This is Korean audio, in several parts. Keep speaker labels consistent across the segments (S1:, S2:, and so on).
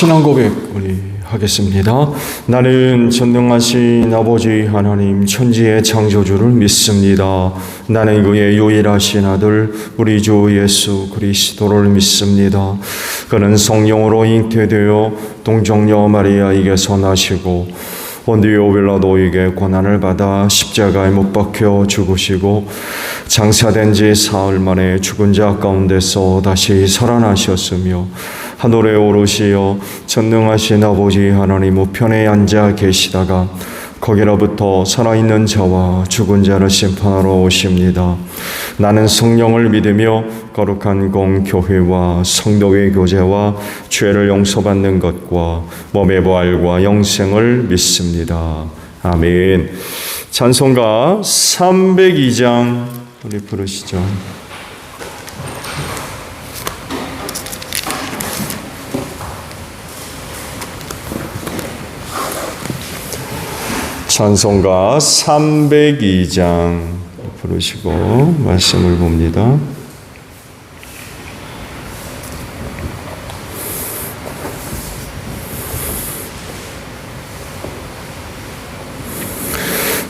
S1: 신앙 고백 우리 하겠습니다. 나는 전능하신 아버지 하나님 천지의 창조주를 믿습니다. 나는 그의 유일하신 아들 우리 주 예수 그리스도를 믿습니다. 그는 성령으로 잉태되어 동정녀 마리아에게서 나시고 본디오 빌라도에게 고난을 받아 십자가에 못 박혀 죽으시고 장사된 지 사흘 만에 죽은 자 가운데서 다시 살아나셨으며 하늘에 오르시어 전능하신 아버지 하나님 우편에 앉아 계시다가 거기로부터 살아있는 자와 죽은 자를 심판하러 오십니다. 나는 성령을 믿으며 거룩한 공교회와 성도의 교제와 죄를 용서받는 것과 몸의 부활과 영생을 믿습니다. 아멘. 찬송가 302장 우리 부르시죠. 찬송가 302장 부르시고 말씀을 봅니다.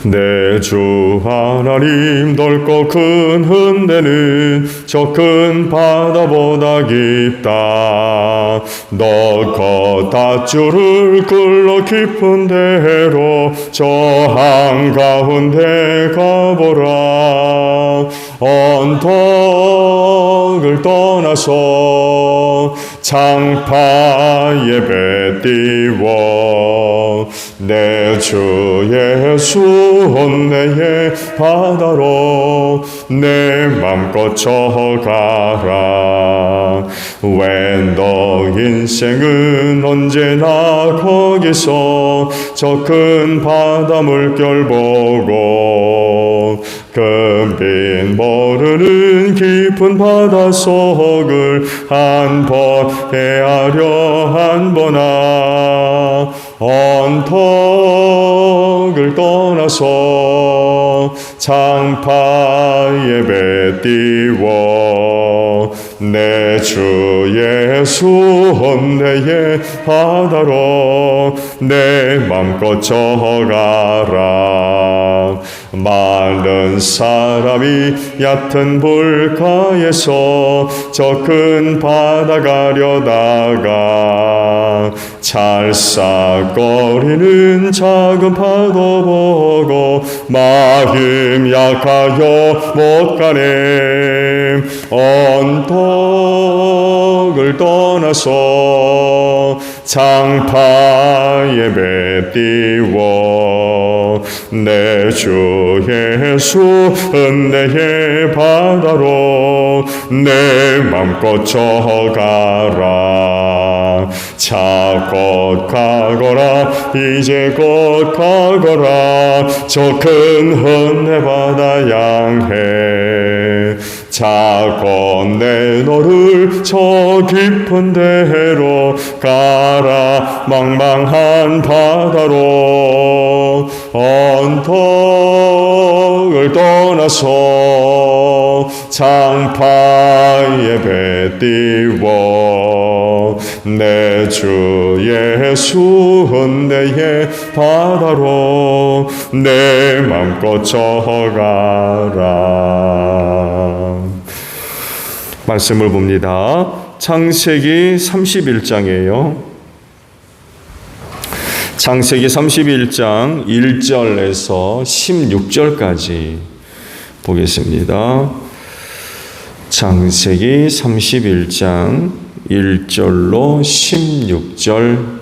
S1: 내 주 하나님 넓고 큰 흔대는 저 큰 바다보다 깊다. 너 닷줄을 끌러 깊은 데로 저 한가운데 가보라. 언덕을 떠나서 장파에 배 띄워 내 주 예수 온내의 바다로 내 맘껏 쳐가라. 왜 너 인생은 언제나 거기서 저 큰 바다 물결 보고 금빛 모르는 깊은 바닷속을 한 번 헤아려 한 번아. 언덕을 떠나서 장파에 배 띄워 내 주 예수 온내의 바다로 내 맘껏 쳐가라. 많은 사람이 얕은 물가에서 저 큰 바다 가려다가 찰싹거리는 작은 파도 보고 마음 약하여 못 가네. 언덕을 떠나서 장파에 배 띄워 내 주 예수 은혜의 바다로 내 맘껏 쳐가라. 자 곧 가거라 이제 곧 가거라 저 큰 은혜 바다 향해. 자 곧 내 너를 저 깊은 데로 가라. 망망한 바다로 언덕을 떠나서 장파에 배 띄워 내 주 예수 은혜의 바다로 내 맘껏 쳐가라. 말씀을 봅니다. 창세기 31장이에요. 창세기 31장 1절에서 16절까지 보겠습니다. 창세기 31장 1절로 16절.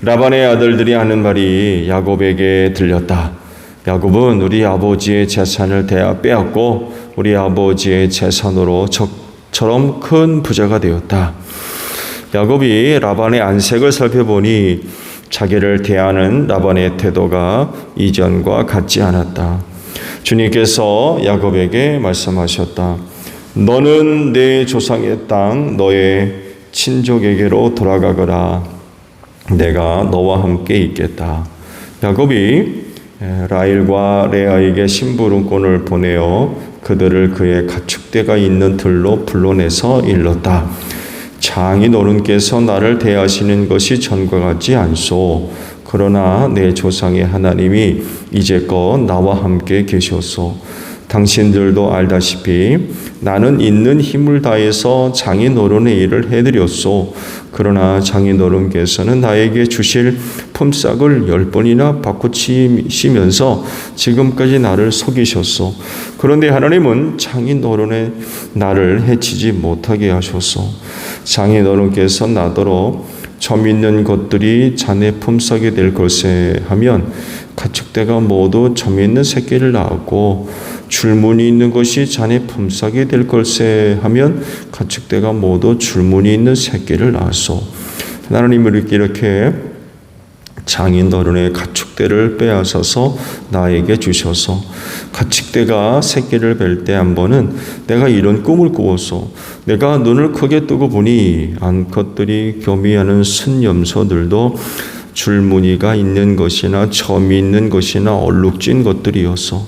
S1: 라반의 아들들이 하는 말이 야곱에게 들렸다. 야곱은 우리 아버지의 재산을 다 빼앗고 우리 아버지의 재산으로 적처럼 큰 부자가 되었다. 야곱이 라반의 안색을 살펴보니 자기를 대하는 라반의 태도가 이전과 같지 않았다. 주님께서 야곱에게 말씀하셨다. 너는 내 조상의 땅 너의 친족에게로 돌아가거라. 내가 너와 함께 있겠다. 야곱이 라헬과 레아에게 심부름꾼을 보내어 그들을 그의 가축대가 있는 들로 불러내서 일렀다. 장인어른께서 나를 대하시는 것이 전과 같지 않소. 그러나 내 조상의 하나님이 이제껏 나와 함께 계셨소. 당신들도 알다시피 나는 있는 힘을 다해서 장인어른의 일을 해드렸소. 그러나 장인어른께서는 나에게 주실 품삯을 10번이나 바꾸시면서 지금까지 나를 속이셨소. 그런데 하나님은 장인어른의 나를 해치지 못하게 하셨소. 장인어른께서 나더러 점 있는 것들이 자네 품삯이 될 것에 하면 가축대가 모두 점 있는 새끼를 낳았고, 줄무늬 있는 것이 자네 품삯이 될 것에 하면 가축대가 모두 줄무늬 있는 새끼를 낳았소. 하나님은 이렇게 장인어른의 가축대를 빼앗아서 나에게 주셔서 가축대가 새끼를 뵐 때 한 번은 내가 이런 꿈을 꾸었소. 내가 눈을 크게 뜨고 보니 암컷들이 교미하는 순염소들도 줄무늬가 있는 것이나 점이 있는 것이나 얼룩진 것들이었어.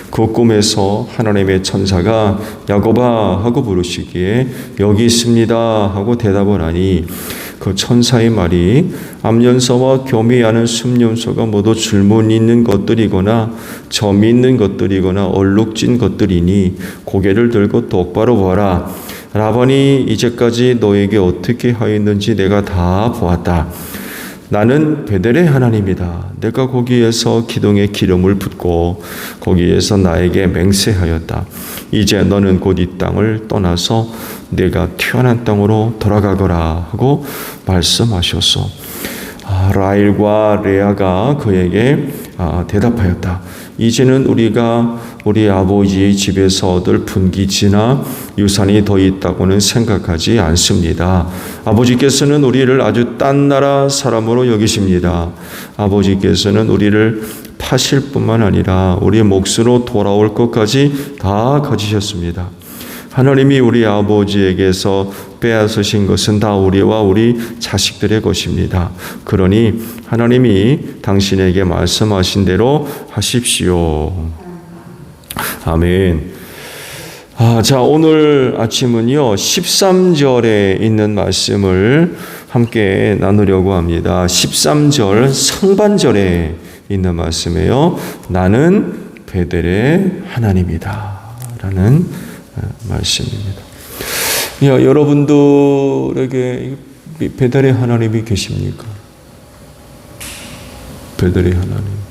S1: 그 꿈에서 하나님의 천사가 야곱아 하고 부르시기에 여기 있습니다 하고 대답을 하니, 그 천사의 말이 암염소와 교미하는 순염소가 모두 줄무늬 있는 것들이거나 점이 있는 것들이거나 얼룩진 것들이니 고개를 들고 똑바로 보아라. 라반이 이제까지 너에게 어떻게 하였는지 내가 다 보았다. 나는 베델의 하나님이다. 내가 거기에서 기둥에 기름을 붓고 거기에서 나에게 맹세하였다. 이제 너는 곧 이 땅을 떠나서 내가 태어난 땅으로 돌아가거라 하고 말씀하셨소. 라헬과 레아가 그에게 대답하였다. 이제는 우리가 우리 아버지의 집에서 얻을 분기지나 유산이 더 있다고는 생각하지 않습니다. 아버지께서는 우리를 아주 딴 나라 사람으로 여기십니다. 아버지께서는 우리를 파실 뿐만 아니라 우리의 몫으로 돌아올 것까지 다 가지셨습니다. 하나님이 우리 아버지에게서 빼앗으신 것은 다 우리와 우리 자식들의 것입니다. 그러니 하나님이 당신에게 말씀하신 대로 하십시오. 아멘. 자, 오늘 아침은요 13절에 있는 말씀을 함께 나누려고 합니다. 13절 상반절에 있는 말씀이에요. 나는 베델의 하나님이다 라는 말씀입니다. 여러분들에게 베델의 하나님이 계십니까? 베델의 하나님.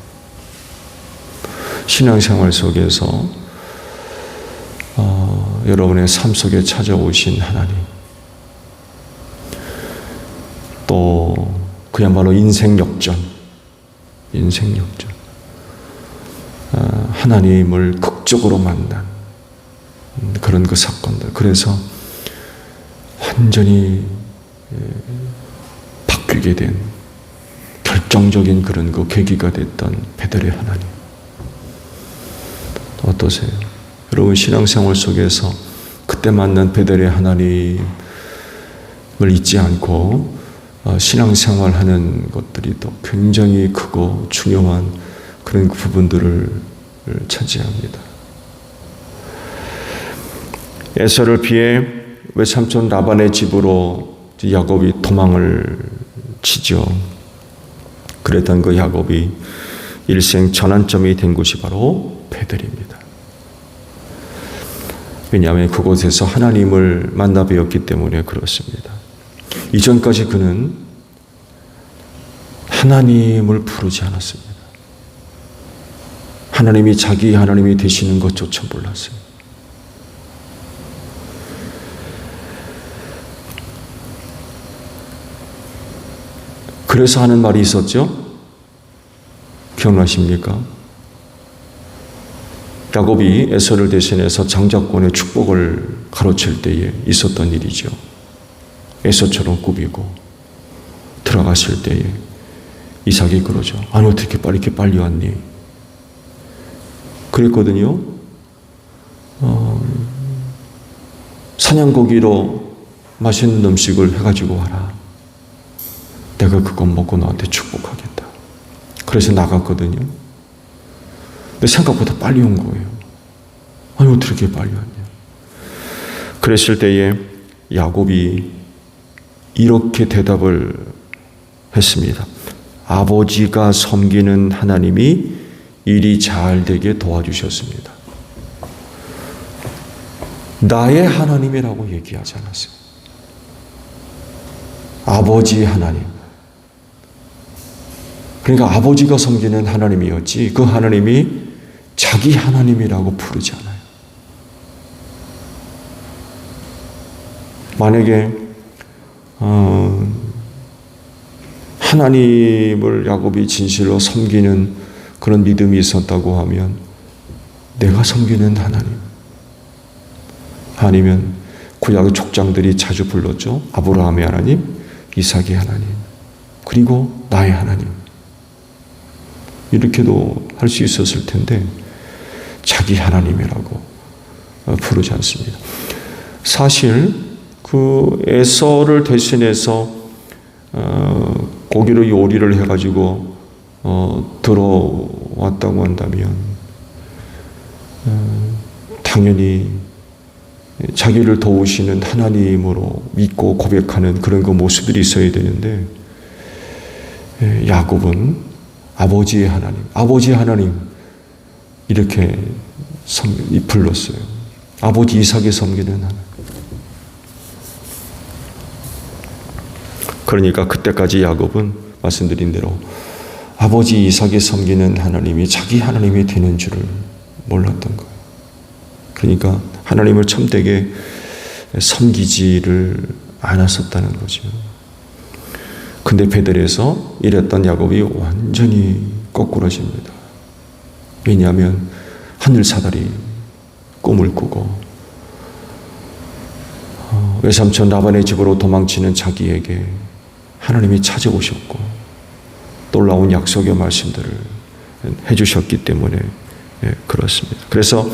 S1: 신앙생활 속에서 여러분의 삶 속에 찾아오신 하나님, 또 그야말로 인생 역전, 하나님을 극적으로 만난 그런 그 사건들, 그래서 완전히 바뀌게 된 결정적인 그런 그 계기가 됐던 베델의 하나님. 어떠세요? 여러분 신앙생활 속에서 그때 만난 베델의 하나님을 잊지 않고 신앙생활 하는 것들이 또 굉장히 크고 중요한 그런 부분들을 차지합니다. 에서를 피해 외삼촌 라반의 집으로 야곱이 도망을 치죠. 그랬던 그 야곱이 일생 전환점이 된 곳이 바로 베델입니다. 왜냐하면 그곳에서 하나님을 만나 뵈었기 때문에 그렇습니다. 이전까지 그는 하나님을 부르지 않았습니다. 하나님이 자기 하나님이 되시는 것조차 몰랐어요. 그래서 하는 말이 있었죠? 기억나십니까? 야곱이 에서를 대신해서 장자권의 축복을 가로챌 때에 있었던 일이죠. 에서처럼 꾸미고 들어갔을 때에 이삭이 그러죠. 아니 어떻게 이렇게 빨리 왔니? 그랬거든요. 사냥고기로 맛있는 음식을 해가지고 와라. 내가 그건 먹고 너한테 축복하겠다. 그래서 나갔거든요. 근데 생각보다 빨리 온 거예요. 아니 어떻게 빨리 왔냐. 그랬을 때에 야곱이 이렇게 대답을 했습니다. 아버지가 섬기는 하나님이 일이 잘 되게 도와주셨습니다. 나의 하나님이라고 얘기하지 않았어요. 아버지 하나님. 그러니까 아버지가 섬기는 하나님이었지 그 하나님이 자기 하나님이라고 부르지 않아요. 만약에 하나님을 야곱이 진실로 섬기는 그런 믿음이 있었다고 하면 내가 섬기는 하나님, 아니면 구약의 족장들이 자주 불렀죠. 아브라함의 하나님, 이삭의 하나님, 그리고 나의 하나님, 이렇게도 할 수 있었을 텐데 자기 하나님이라고 부르지 않습니다. 사실 그 에서를 대신해서 고기를 요리를 해가지고 들어왔다고 한다면 당연히 자기를 도우시는 하나님으로 믿고 고백하는 그런 그 모습들이 있어야 되는데 야곱은 아버지의 하나님 이렇게 불렀어요. 아버지 이삭이 섬기는 하나님. 그러니까 그때까지 야곱은 말씀드린 대로 아버지 이삭이 섬기는 하나님이 자기 하나님이 되는 줄을 몰랐던 거예요. 그러니까 하나님을 참되게 섬기지를 않았었다는 거죠. 근데 베델에서 이랬던 야곱이 완전히 거꾸러집니다. 왜냐하면 하늘사다리 꿈을 꾸고 외삼촌 라반의 집으로 도망치는 자기에게 하나님이 찾아오셨고 놀라운 약속의 말씀들을 해주셨기 때문에 그렇습니다. 그래서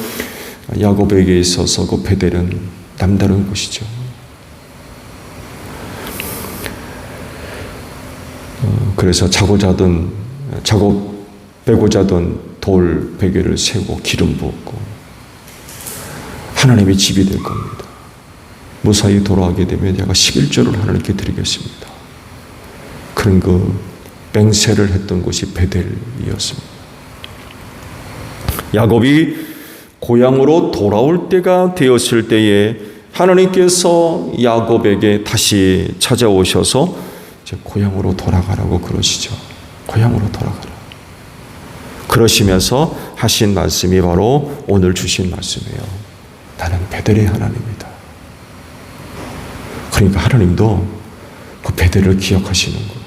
S1: 야곱에게 있어서 그 베델은 남다른 곳이죠. 그래서 베고 자던 돌 베개를 세고 기름 부었고 하나님의 집이 될 겁니다. 무사히 돌아가게 되면 제가 11조를 하나님께 드리겠습니다. 그런 그 맹세를 했던 곳이 베델이었습니다. 야곱이 고향으로 돌아올 때가 되었을 때에 하나님께서 야곱에게 다시 찾아오셔서 이제 고향으로 돌아가라고 그러시죠. 고향으로 돌아가라. 그러시면서 하신 말씀이 바로 오늘 주신 말씀이에요. 나는 베델의 하나님이다. 그러니까 하나님도 그 베델을 기억하시는 거예요.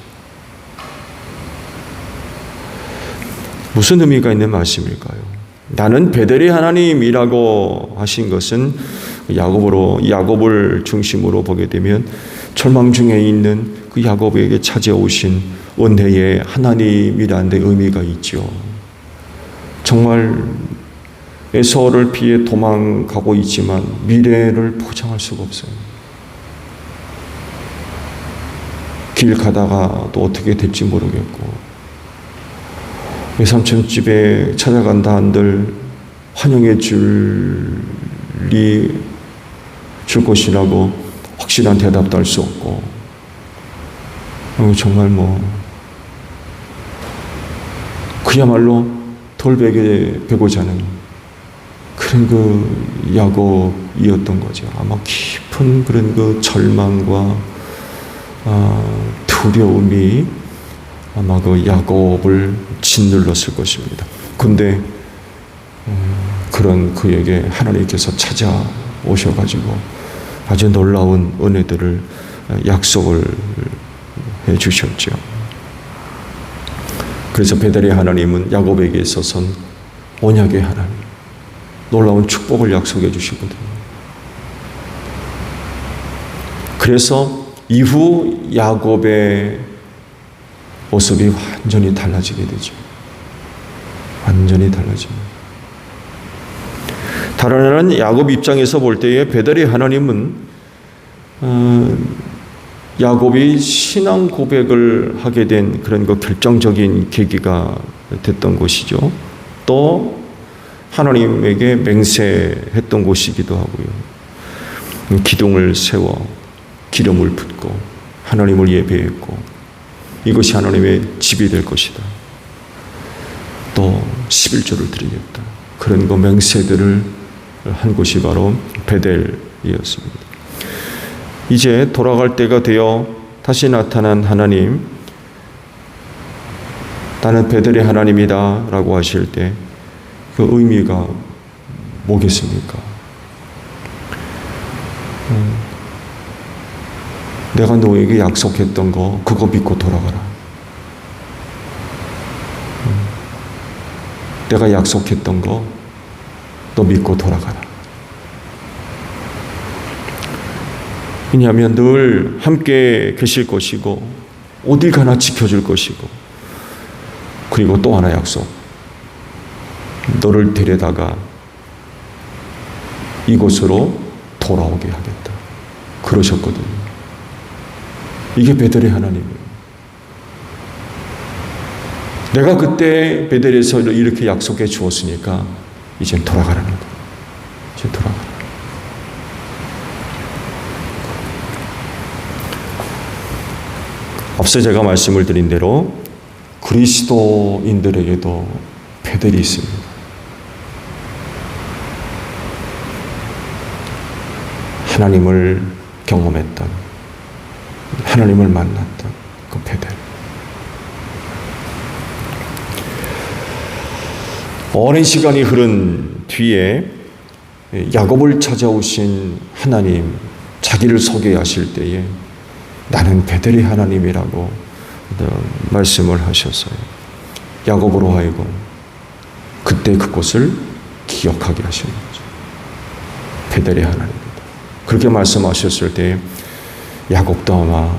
S1: 무슨 의미가 있는 말씀일까요? 나는 베델의 하나님이라고 하신 것은 야곱을 중심으로 보게 되면 절망 중에 있는 그 야곱에게 찾아오신 은혜의 하나님이라는 데 의미가 있죠. 정말 에서를 피해 도망가고 있지만 미래를 보장할 수가 없어요. 길 가다가 또 어떻게 될지 모르겠고 외삼촌 집에 찾아간다 한들 환영해 줄 것이라고 확실한 대답도 할 수 없고 정말 그야말로 돌베개 베고 자는 그런 그 야곱이었던 거죠. 아마 깊은 그런 그 절망과 두려움이 아마 그 야곱을 짓눌렀을 것입니다. 근데 그런 그에게 하나님께서 찾아오셔가지고 아주 놀라운 은혜들을 약속을 해주셨죠. 그래서 베델의 하나님은 야곱에게 있어서는 언약의 하나님, 놀라운 축복을 약속해 주시거든요. 그래서 이후 야곱의 모습이 완전히 달라지게 되죠. 완전히 달라집니다. 다른 하나는 야곱 입장에서 볼 때에 베델의 하나님은 야곱이 신앙 고백을 하게 된 그런 그 결정적인 계기가 됐던 곳이죠. 또 하나님에게 맹세했던 곳이기도 하고요. 기둥을 세워 기름을 붓고 하나님을 예배했고 이것이 하나님의 집이 될 것이다. 또 11조를 드리겠다. 그런 거 맹세들을 한 곳이 바로 베델이었습니다. 이제 돌아갈 때가 되어 다시 나타난 하나님, 나는 베델의 하나님이다 라고 하실 때 그 의미가 뭐겠습니까? 내가 너에게 약속했던 거 그거 믿고 돌아가라. 내가 약속했던 거 너 믿고 돌아가라. 왜냐하면 늘 함께 계실 것이고 어딜 가나 지켜줄 것이고, 그리고 또 하나 약속, 너를 데려다가 이곳으로 돌아오게 하겠다 그러셨거든요. 이게 베델의 하나님이에요. 내가 그때 베델에서 이렇게 약속해 주었으니까 이젠 돌아가라는 거예요. 이제 돌아가라. 앞서 제가 말씀을 드린 대로 그리스도인들에게도 베델이 있습니다. 하나님을 경험했던, 하나님을 만났던 그 베델. 오랜 시간이 흐른 뒤에 야곱을 찾아오신 하나님, 자기를 소개하실 때에 나는 베델의 하나님이라고 말씀을 하셨어요. 야곱으로 하여금 그때 그곳을 기억하게 하시는 거죠. 베델의 하나님이다. 그렇게 말씀하셨을 때 야곱도 아마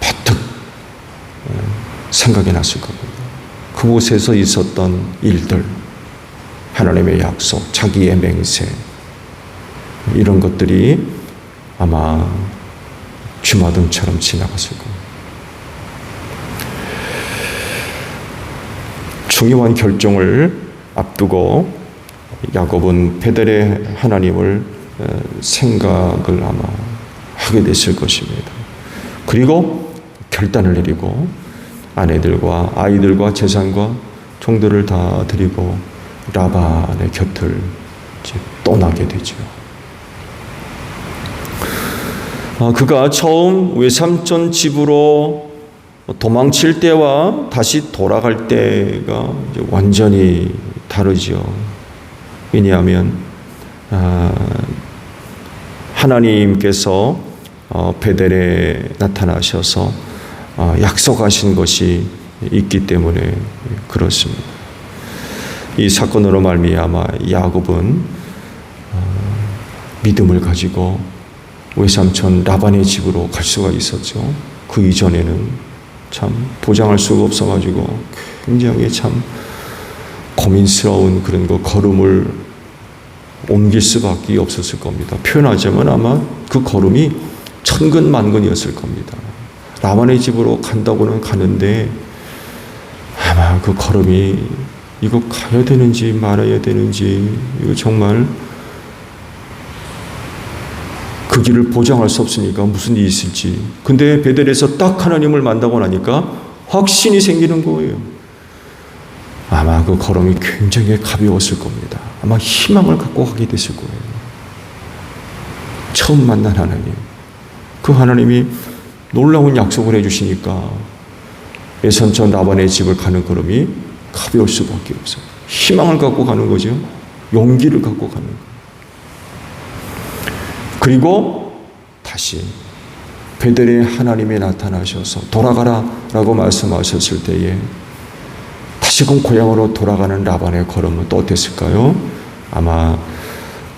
S1: 버뜩 생각이 났을 겁니다. 그곳에서 있었던 일들, 하나님의 약속, 자기의 맹세, 이런 것들이 아마 주마등처럼 지나갔을 겁니다. 중요한 결정을 앞두고 야곱은 베델의 하나님을 생각을 아마 하게 됐을 것입니다. 그리고 결단을 내리고 아내들과 아이들과 재산과 종들을 다 드리고 라반의 곁을 떠나게 되죠. 그가 처음 외삼촌 집으로 도망칠 때와 다시 돌아갈 때가 완전히 다르죠. 왜냐하면 하나님께서 베델에 나타나셔서 약속하신 것이 있기 때문에 그렇습니다. 이 사건으로 말미암아 야곱은 믿음을 가지고 외삼촌 라반의 집으로 갈 수가 있었죠. 그 이전에는 참 보장할 수가 없어가지고 굉장히 참 고민스러운 그런 거 걸음을 옮길 수밖에 없었을 겁니다. 표현하자면 아마 그 걸음이 천근만근이었을 겁니다. 라반의 집으로 간다고는 가는데 아마 그 걸음이 이거 가야 되는지 말아야 되는지, 이거 정말 그 길을 보장할 수 없으니까 무슨 일이 있을지. 근데 베델에서 딱 하나님을 만나고 나니까 확신이 생기는 거예요. 아마 그 걸음이 굉장히 가벼웠을 겁니다. 아마 희망을 갖고 가게 됐을 거예요. 처음 만난 하나님, 그 하나님이 놀라운 약속을 해주시니까 외삼촌 라반의 집을 가는 걸음이 가벼울 수밖에 없어요. 희망을 갖고 가는 거죠. 용기를 갖고 가는 거예요. 그리고 다시 베델의 하나님이 나타나셔서 돌아가라 라고 말씀하셨을 때에 다시금 고향으로 돌아가는 라반의 걸음은 또 어땠을까요? 아마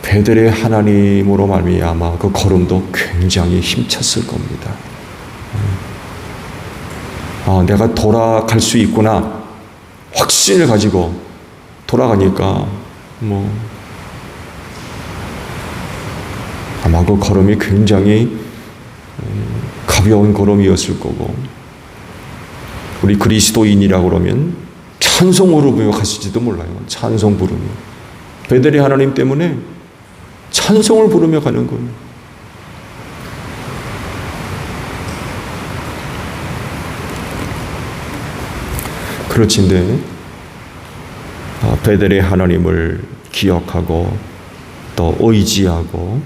S1: 베델의 하나님으로 말미암아 그 걸음도 굉장히 힘찼을 겁니다. 내가 돌아갈 수 있구나 확신을 가지고 돌아가니까 아마 그 걸음이 굉장히 가벼운 걸음이었을 거고, 우리 그리스도인이라고 그러면 찬송으로 부르며 갔을지도 몰라요. 찬송 부르며 베델의 하나님 때문에 찬송을 부르며 가는 거예요. 그렇진데 베델의 하나님을 기억하고 또 의지하고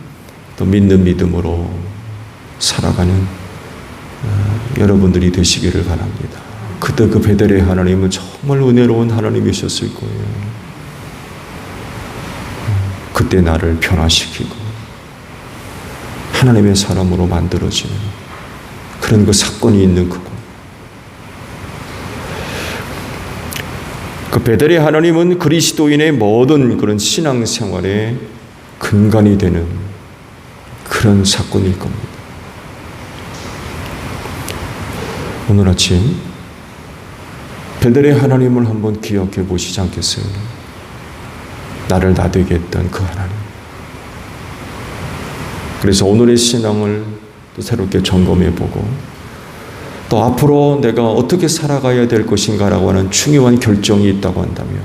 S1: 또 믿는 믿음으로 살아가는 여러분들이 되시기를 바랍니다. 그때 그 베델의 하나님은 정말 은혜로운 하나님이셨을 거예요. 그때 나를 변화시키고 하나님의 사람으로 만들어지는 그런 그 사건이 있는 그곳. 그 베델의 하나님은 그리스도인의 모든 그런 신앙생활의 근간이 되는 그런 사건일 겁니다. 오늘 아침 베델의 하나님을 한번 기억해 보시지 않겠어요? 나를 나되게 했던 그 하나님. 그래서 오늘의 신앙을 또 새롭게 점검해 보고 또 앞으로 내가 어떻게 살아가야 될 것인가라고 하는 중요한 결정이 있다고 한다면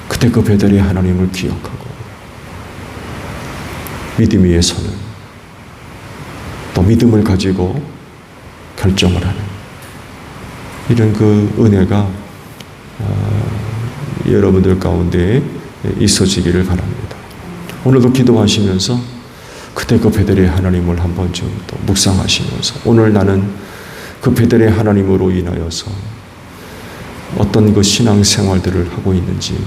S1: 그때 그 베델의 하나님을 기억하고 믿음 위에 서는 또 믿음을 가지고 결정을 하는 이런 그 은혜가 여러분들 가운데 있어지기를 바랍니다. 오늘도 기도하시면서 그때 그 베델의 하나님을 한번 좀 또 묵상하시면서 오늘 나는 그 베델의 하나님으로 인하여서 어떤 그 신앙생활들을 하고 있는지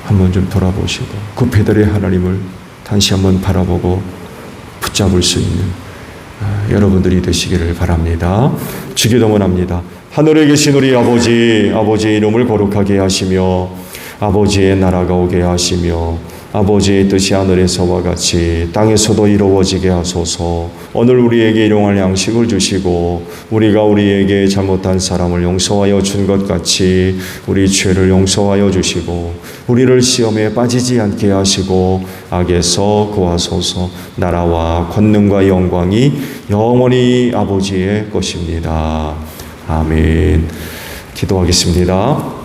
S1: 한번 좀 돌아보시고 그 베델의 하나님을 다시 한번 바라보고 붙잡을 수 있는 여러분들이 되시기를 바랍니다. 주기도문합니다. 하늘에 계신 우리 아버지, 아버지의 이름을 거룩하게 하시며 아버지의 나라가 오게 하시며 아버지의 뜻이 하늘에서와 같이 땅에서도 이루어지게 하소서. 오늘 우리에게 일용할 양식을 주시고 우리가 우리에게 잘못한 사람을 용서하여 준 것 같이 우리 죄를 용서하여 주시고 우리를 시험에 빠지지 않게 하시고 악에서 구하소서. 나라와 권능과 영광이 영원히 아버지의 것입니다. 아멘. 기도하겠습니다.